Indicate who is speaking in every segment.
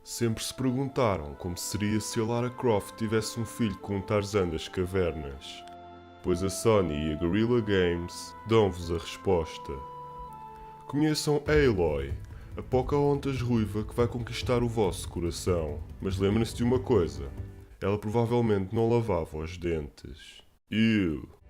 Speaker 1: Sempre se perguntaram como seria se a Lara Croft tivesse um filho com o Tarzan das cavernas, pois a Sony e a Guerrilla Games dão-vos a resposta. Conheçam a Aloy, a Pocahontas ruiva que vai conquistar o vosso coração, mas lembrem-se de uma coisa, ela provavelmente não lavava os dentes.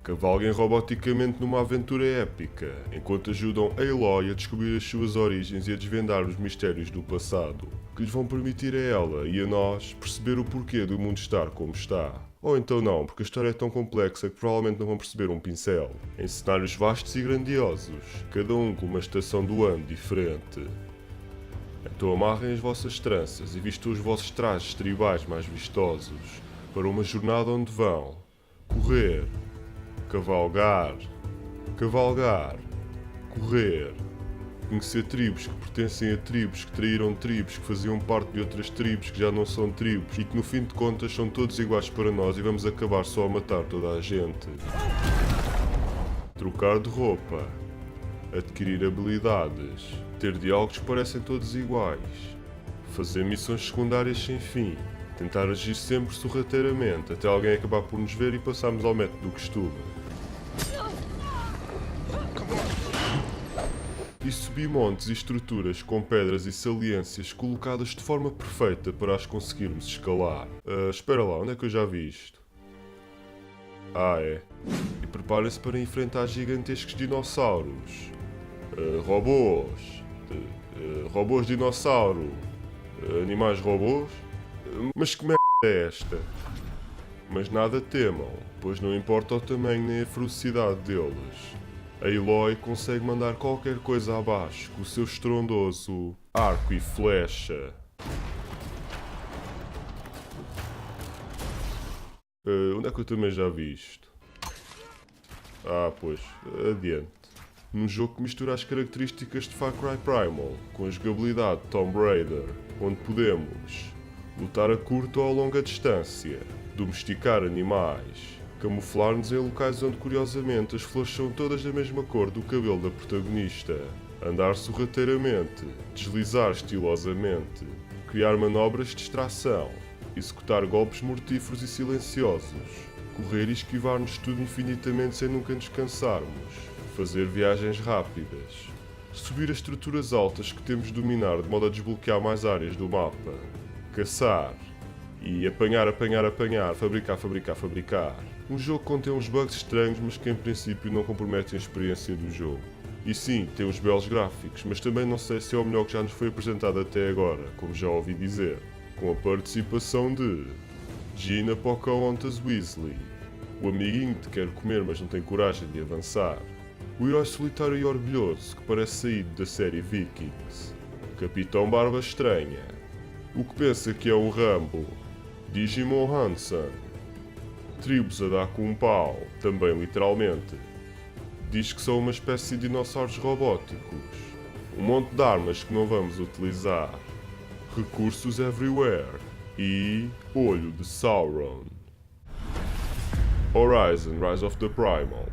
Speaker 1: Cavalguem roboticamente numa aventura épica, enquanto ajudam Aloy a descobrir as suas origens e a desvendar os mistérios do passado, que lhes vão permitir a ela e a nós perceber o porquê do mundo estar como está. Ou então não, porque a história é tão complexa que provavelmente não vão perceber um pincel. Em cenários vastos e grandiosos, cada um com uma estação do ano diferente. Então amarrem as vossas tranças e vistam os vossos trajes tribais mais vistosos para uma jornada onde vão correr, cavalgar, correr, conhecer tribos que pertencem a tribos que traíram tribos que faziam parte de outras tribos que já não são tribos e que no fim de contas são todos iguais para nós e vamos acabar só a matar toda a gente. Trocar de roupa, adquirir habilidades, ter diálogos que parecem todos iguais, fazer missões secundárias sem fim, tentar agir sempre sorrateiramente até alguém acabar por nos ver e passarmos ao método do costume. E subir montes e estruturas com pedras e saliências colocadas de forma perfeita para as conseguirmos escalar. Espera lá, onde é que eu já vi isto? É. E preparem-se para enfrentar gigantescos dinossauros. Robôs. Robôs dinossauro. Animais robôs. Mas que merda é esta? Mas nada temam, pois não importa o tamanho nem a ferocidade deles. A Aloy consegue mandar qualquer coisa abaixo com o seu estrondoso arco e flecha. Onde é que eu também já vi isto? Pois, adiante. Num jogo que mistura as características de Far Cry Primal com a jogabilidade de Tomb Raider, onde podemos lutar a curta ou a longa distância, domesticar animais, camuflar-nos em locais onde curiosamente as flores são todas da mesma cor do cabelo da protagonista, andar sorrateiramente, deslizar estilosamente, criar manobras de distração, executar golpes mortíferos e silenciosos, correr e esquivar-nos tudo infinitamente sem nunca nos cansarmos, fazer viagens rápidas, subir as estruturas altas que temos de dominar de modo a desbloquear mais áreas do mapa, caçar e apanhar, fabricar. Um jogo que contém uns bugs estranhos, mas que em princípio não comprometem a experiência do jogo. E sim, tem uns belos gráficos, mas também não sei se é o melhor que já nos foi apresentado até agora, como já ouvi dizer. Com a participação de Gina Pocahontas Weasley, o amiguinho que te quer comer mas não tem coragem de avançar, o herói solitário e orgulhoso que parece saído da série Vikings, Capitão Barba Estranha, o que pensa que é o Rambo, Digimon Hansen, tribos a dar com um pau, também literalmente, diz que são uma espécie de dinossauros robóticos, um monte de armas que não vamos utilizar, recursos everywhere e Olho de Sauron. Horizon Rise of the Primal.